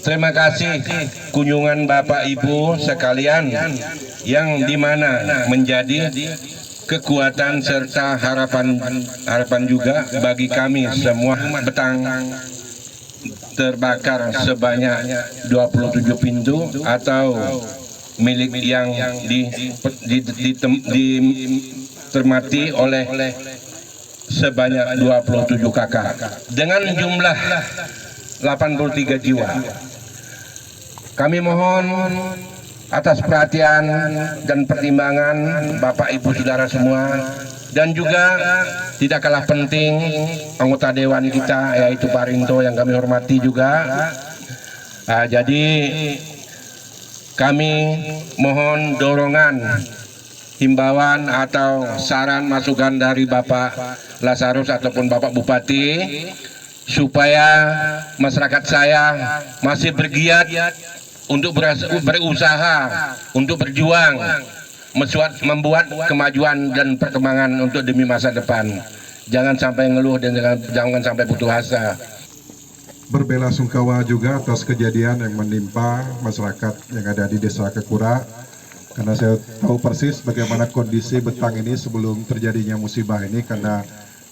Terima kasih kunjungan Bapak Ibu sekalian yang dimana menjadi kekuatan serta harapan juga bagi kami semua. Petang terbakar sebanyak 27 pintu atau milik yang ditermati oleh sebanyak 27 kakak dengan jumlah 83 jiwa. Kami mohon atas perhatian dan pertimbangan Bapak Ibu Saudara semua, dan juga tidak kalah penting anggota dewan kita yaitu Pak Rinto yang kami hormati juga. Jadi kami mohon dorongan, himbauan atau saran masukan dari Bapak Lazarus ataupun Bapak Bupati supaya masyarakat saya masih bergiat untuk berusaha, untuk berjuang, membuat kemajuan dan perkembangan untuk demi masa depan. Jangan sampai ngeluh dan jangan sampai putus asa. Berbelasungkawa juga atas kejadian yang menimpa masyarakat yang ada di Desa Kekura, karena saya tahu persis bagaimana kondisi Betang ini sebelum terjadinya musibah ini, karena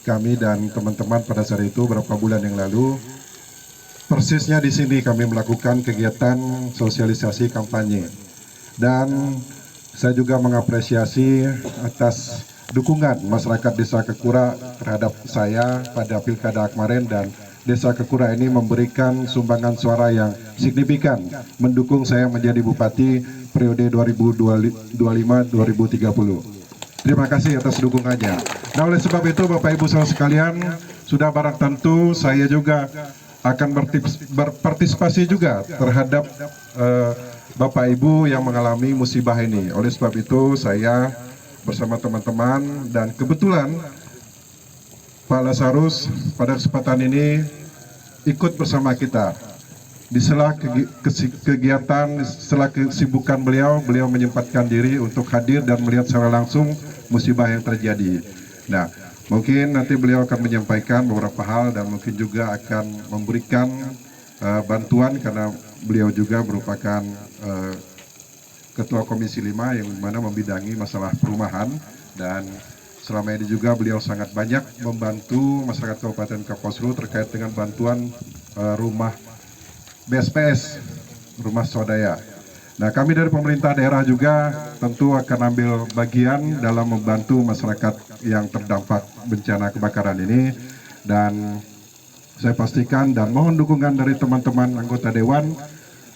kami dan teman-teman pada saat itu beberapa bulan yang lalu persisnya di sini kami melakukan kegiatan sosialisasi kampanye, dan saya juga mengapresiasi atas dukungan masyarakat Desa Kekura terhadap saya pada pilkada kemarin, dan Desa Kekura ini memberikan sumbangan suara yang signifikan mendukung saya menjadi bupati periode 2025-2030. Terima kasih atas dukungannya. Nah, oleh sebab itu Bapak Ibu saudara sekalian, sudah barang tentu saya juga akan berpartisipasi juga terhadap Bapak Ibu yang mengalami musibah ini. Oleh sebab itu saya bersama teman-teman, dan kebetulan Pak Lazarus pada kesempatan ini ikut bersama kita. Di sela kegiatan, setelah kesibukan beliau menyempatkan diri untuk hadir dan melihat secara langsung musibah yang terjadi. Nah, mungkin nanti beliau akan menyampaikan beberapa hal dan mungkin juga akan memberikan bantuan, karena beliau juga merupakan Ketua Komisi 5 yang mana membidangi masalah perumahan, dan selama ini juga beliau sangat banyak membantu masyarakat Kabupaten Kapuasulu terkait dengan bantuan rumah BSPS, rumah swadaya. Nah, kami dari pemerintah daerah juga tentu akan ambil bagian dalam membantu masyarakat yang terdampak bencana kebakaran ini, dan saya pastikan dan mohon dukungan dari teman-teman anggota dewan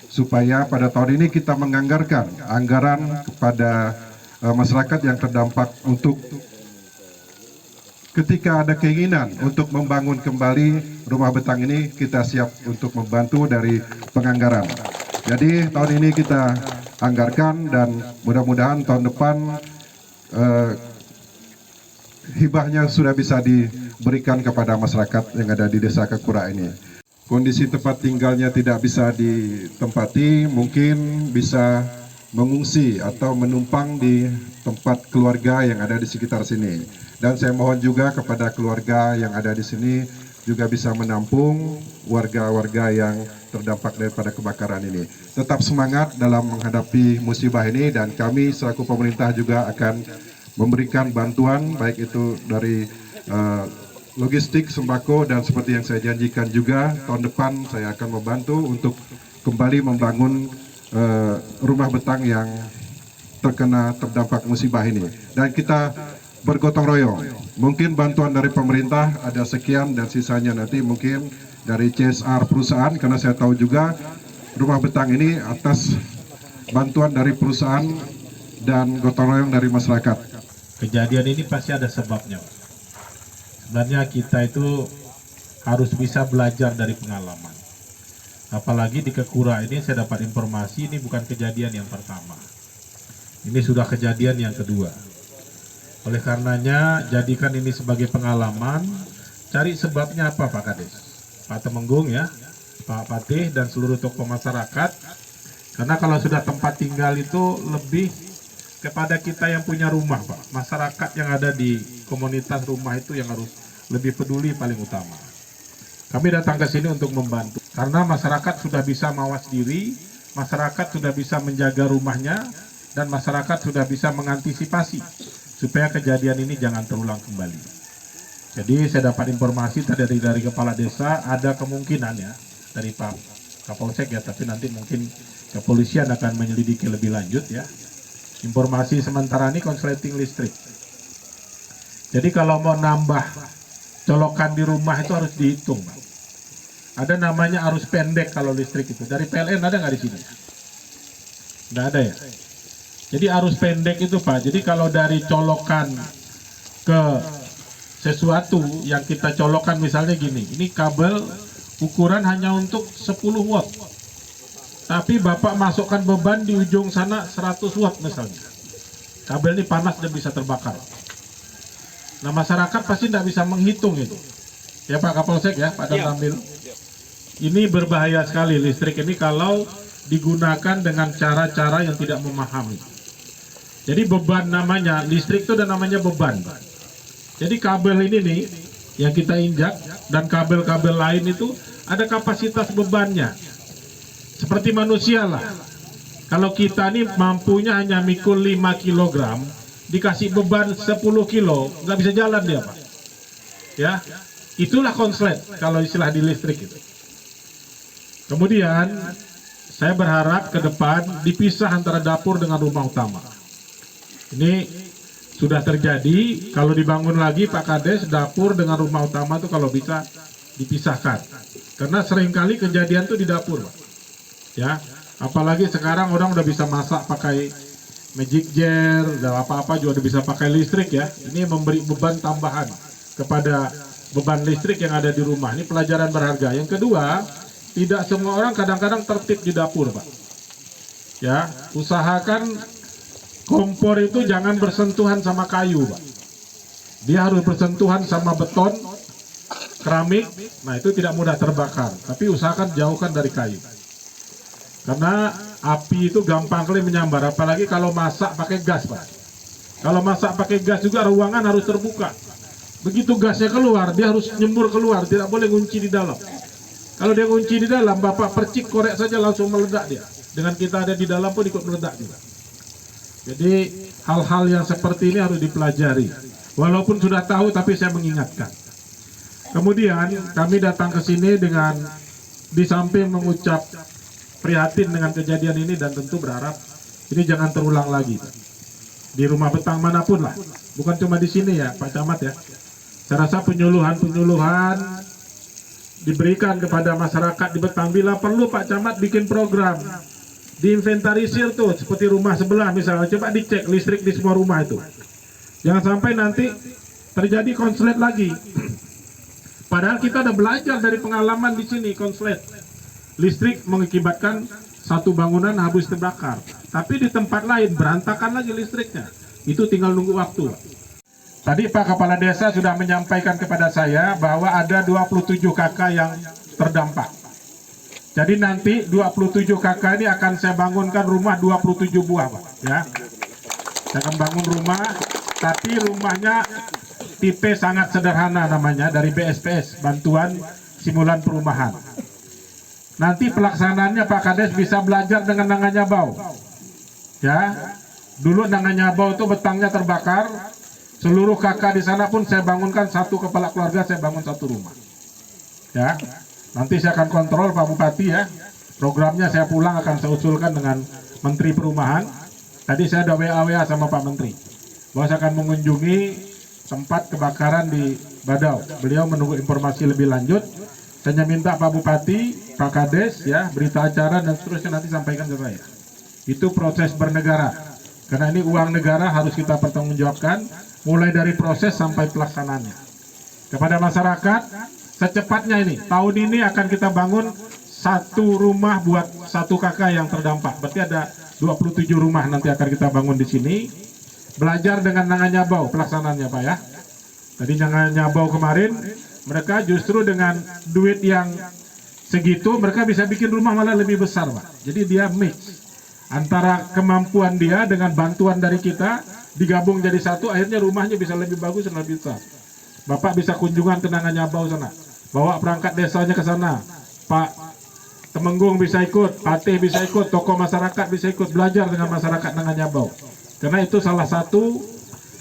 supaya pada tahun ini kita menganggarkan anggaran kepada masyarakat yang terdampak untuk ketika ada keinginan untuk membangun kembali rumah Betang ini, kita siap untuk membantu dari penganggaran. Jadi tahun ini kita anggarkan, dan mudah-mudahan tahun depan hibahnya sudah bisa diberikan kepada masyarakat yang ada di Desa Kekura ini. kondisi tempat tinggalnya tidak bisa ditempati, mungkin bisa mengungsi atau menumpang di tempat keluarga yang ada di sekitar sini. Dan saya mohon juga kepada keluarga yang ada di sini juga bisa menampung warga-warga yang terdampak daripada kebakaran ini. Tetap semangat dalam menghadapi musibah ini, dan kami selaku pemerintah juga akan memberikan bantuan baik itu dari logistik, sembako, dan seperti yang saya janjikan juga tahun depan saya akan membantu untuk kembali membangun rumah betang yang terdampak musibah ini. Dan kita bergotong royong. Mungkin bantuan dari pemerintah ada sekian dan sisanya nanti mungkin dari CSR perusahaan, karena saya tahu juga rumah betang ini atas bantuan dari perusahaan dan gotong royong dari masyarakat. Kejadian ini pasti ada sebabnya. Sebenarnya kita itu harus bisa belajar dari pengalaman. Apalagi di Kekura ini saya dapat informasi ini bukan kejadian yang pertama. Ini sudah kejadian yang kedua. Oleh karenanya jadikan ini sebagai pengalaman, cari sebabnya apa Pak Kades, Pak Temenggung ya, Pak Patih dan seluruh tokoh masyarakat. Karena kalau sudah tempat tinggal itu lebih kepada kita yang punya rumah Pak, masyarakat yang ada di komunitas rumah itu yang harus lebih peduli paling utama. Kami datang ke sini untuk membantu, karena masyarakat sudah bisa mawas diri, masyarakat sudah bisa menjaga rumahnya, dan masyarakat sudah bisa mengantisipasi supaya kejadian ini jangan terulang kembali. Jadi saya dapat informasi tadi dari kepala desa, ada kemungkinan ya dari Pak Kapolsek ya, tapi nanti mungkin kepolisian akan menyelidiki lebih lanjut ya. Informasi sementara ini konsleting listrik. Jadi kalau mau nambah colokan di rumah itu harus dihitung, Pak. Ada namanya arus pendek kalau listrik itu. Dari PLN ada nggak di sini? Nggak ada ya. Jadi arus pendek itu Pak. Jadi kalau dari colokan ke sesuatu yang kita colokan misalnya gini, ini kabel ukuran hanya untuk 10 watt. Tapi Bapak masukkan beban di ujung sana 100 watt misalnya. Kabel ini panas dan bisa terbakar. Nah masyarakat pasti tidak bisa menghitung itu. Ya Pak Kapolsek ya, Pak Danramil. Ini berbahaya sekali listrik ini kalau digunakan dengan cara-cara yang tidak memahami. Jadi beban namanya, listrik itu ada namanya beban. Jadi kabel ini nih yang kita injak dan kabel-kabel lain itu ada kapasitas bebannya. Seperti manusia lah. Kalau kita nih mampunya hanya mikul 5 kg, dikasih beban 10 kilo, nggak bisa jalan dia Pak. Ya, itulah konslet kalau istilah di listrik itu. Kemudian saya berharap ke depan dipisah antara dapur dengan rumah utama. Ini sudah terjadi, kalau dibangun lagi Pak Kades, dapur dengan rumah utama itu kalau bisa dipisahkan. Karena seringkali kejadian itu di dapur, Pak. Ya, apalagi sekarang orang udah bisa masak pakai magic jar, dan apa-apa juga udah bisa pakai listrik ya. Ini memberi beban tambahan kepada beban listrik yang ada di rumah. Ini pelajaran berharga. Yang kedua, tidak semua orang kadang-kadang tertib di dapur, Pak. Ya, usahakan kompor itu jangan bersentuhan sama kayu, Pak. Dia harus bersentuhan sama beton, keramik. Nah, itu tidak mudah terbakar. Tapi usahakan jauhkan dari kayu. Karena api itu gampang kali menyambar, apalagi kalau masak pakai gas, Pak. Kalau masak pakai gas juga ruangan harus terbuka. Begitu gasnya keluar, dia harus nyembur keluar, tidak boleh kunci di dalam. Kalau dia kunci di dalam, Bapak percik korek saja langsung meledak dia. Dengan kita ada di dalam pun ikut meledak juga. Jadi hal-hal yang seperti ini harus dipelajari. Walaupun sudah tahu, tapi saya mengingatkan. Kemudian kami datang ke sini dengan di samping mengucap prihatin dengan kejadian ini dan tentu berharap ini jangan terulang lagi. Di rumah betang manapun lah, bukan cuma di sini ya Pak Camat ya. Saya rasa penyuluhan diberikan kepada masyarakat di Betang. Bila perlu Pak Camat bikin program, diinventarisir tuh seperti rumah sebelah misalnya, coba dicek listrik di semua rumah itu. Jangan sampai nanti terjadi konslet lagi. Padahal kita udah belajar dari pengalaman di sini konslet. Listrik mengakibatkan satu bangunan habis terbakar. Tapi di tempat lain berantakan lagi listriknya. Itu tinggal nunggu waktu. Tadi Pak Kepala Desa sudah menyampaikan kepada saya bahwa ada 27 kakak yang terdampak. Jadi nanti 27 kakak ini akan saya bangunkan rumah 27 buah, Pak. Ya. Saya akan bangun rumah, tapi rumahnya tipe sangat sederhana namanya, dari BSPS, Bantuan Simulan Perumahan. Nanti pelaksanaannya Pak Kades bisa belajar dengan Nanganyabau. Ya, dulu Nanganyabau itu betangnya terbakar, seluruh kakak di sana pun saya bangunkan satu kepala keluarga, saya bangun satu rumah. Ya, nanti saya akan kontrol Pak Bupati ya. Programnya saya pulang akan saya usulkan dengan Menteri Perumahan. Tadi saya ada WA sama Pak Menteri, bahwa saya akan mengunjungi tempat kebakaran di Badau. Beliau menunggu informasi lebih lanjut. Saya minta Pak Bupati, Pak Kades, ya, berita acara dan seterusnya nanti sampaikan ke saya. Itu proses bernegara. Karena ini uang negara harus kita pertanggungjawabkan, mulai dari proses sampai pelaksanaannya. Kepada masyarakat, secepatnya ini, tahun ini akan kita bangun satu rumah buat satu kakak yang terdampak. Berarti ada 27 rumah nanti akan kita bangun di sini. Belajar dengan Nanganyabau pelaksanaannya Pak ya. Tadi Nanganyabau kemarin, mereka justru dengan duit yang segitu, mereka bisa bikin rumah malah lebih besar Pak. Jadi dia mix antara kemampuan dia dengan bantuan dari kita, digabung jadi satu, akhirnya rumahnya bisa lebih bagus dan lebih besar. Bapak bisa kunjungan ke Nanganyabau sana, bawa perangkat desanya ke sana, Pak Temenggung bisa ikut, Pate bisa ikut, tokoh masyarakat bisa ikut, belajar dengan masyarakat Nanganyabau. Karena itu salah satu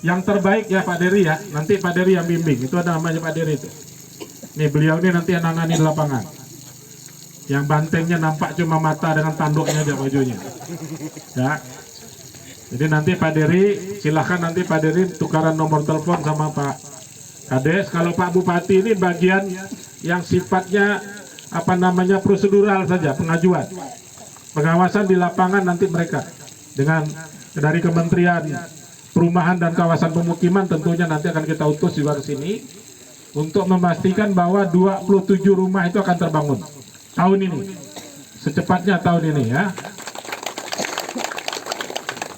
yang terbaik ya Pak Dery ya. Nanti Pak Dery yang bimbing, itu ada namanya Pak Dery itu. Nih beliau ini nanti yang nangani di lapangan. Yang bantengnya nampak cuma mata dengan tanduknya aja bajunya. Ya. Jadi nanti Pak Dery, silahkan nanti Pak Dery tukaran nomor telepon sama Pak Kades. Kalau Pak Bupati ini bagian yang sifatnya prosedural saja, pengajuan. Pengawasan di lapangan nanti mereka dengan dari Kementerian Perumahan dan Kawasan Pemukiman tentunya nanti akan kita utus juga ke sini untuk memastikan bahwa 27 rumah itu akan terbangun tahun ini, secepatnya tahun ini ya.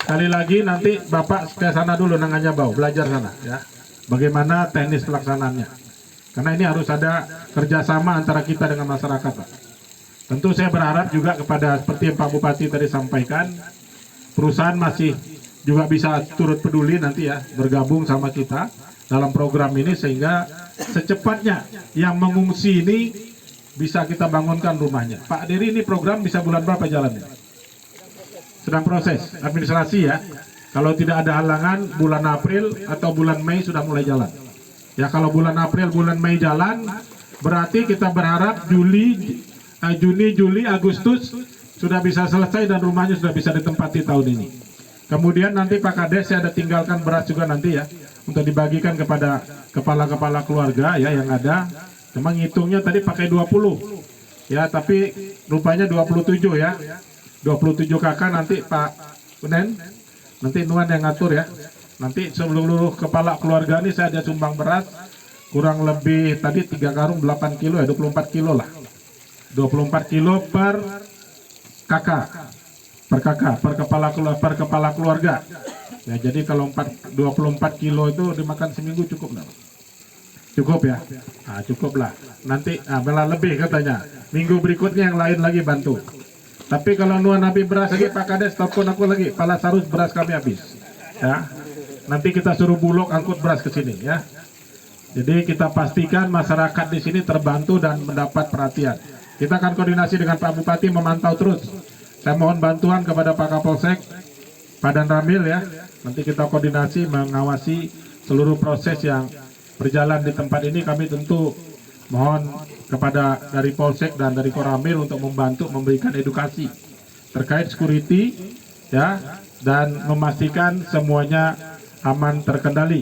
Sekali lagi nanti Bapak ke sana dulu Nanganyabau, belajar sana ya, bagaimana teknis pelaksanaannya. Karena ini harus ada kerjasama antara kita dengan masyarakat Pak. Tentu saya berharap juga kepada seperti yang Pak Bupati tadi sampaikan, perusahaan masih juga bisa turut peduli nanti ya, bergabung sama kita dalam program ini sehingga secepatnya yang mengungsi ini bisa kita bangunkan rumahnya. Pak Dery, ini program bisa bulan berapa jalannya? Sedang proses administrasi ya. Kalau tidak ada halangan bulan April atau bulan Mei sudah mulai jalan. Ya kalau bulan April, bulan Mei jalan, berarti kita berharap Juni, Juli, Agustus sudah bisa selesai dan rumahnya sudah bisa ditempati tahun ini. Kemudian nanti Pak Kades saya ada tinggalkan beras juga nanti ya, untuk dibagikan kepada kepala-kepala keluarga ya yang ada. Memang ngitungnya tadi pakai 20 ya, tapi rupanya 27 ya. 27 kakak nanti Pak Unen, nanti Nuan yang ngatur ya. Nanti seluruh kepala keluarga ini saya ada sumbang beras kurang lebih tadi 3 karung 8 kilo ya, 24 kilo lah. 24 kilo per kakak, per kepala keluarga. Ya jadi kalau 24 kilo itu dimakan seminggu cukup nggak? Cukup ya? Nah, cukup lah. Nanti malah lebih katanya. Minggu berikutnya yang lain lagi bantu. Tapi kalau Nuan habis beras lagi Pak Kades telepon aku lagi, Pala Sarus beras kami habis. Ya. Nanti kita suruh Bulog angkut beras ke sini ya. Jadi kita pastikan masyarakat di sini terbantu dan mendapat perhatian. Kita akan koordinasi dengan Pak Bupati memantau terus. Saya mohon bantuan kepada Pak Kapolsek, Pak Dan Ramil ya. Nanti kita koordinasi mengawasi seluruh proses yang berjalan di tempat ini. Kami tentu mohon kepada dari Polsek dan dari Koramil untuk membantu memberikan edukasi terkait security ya, dan memastikan semuanya aman terkendali.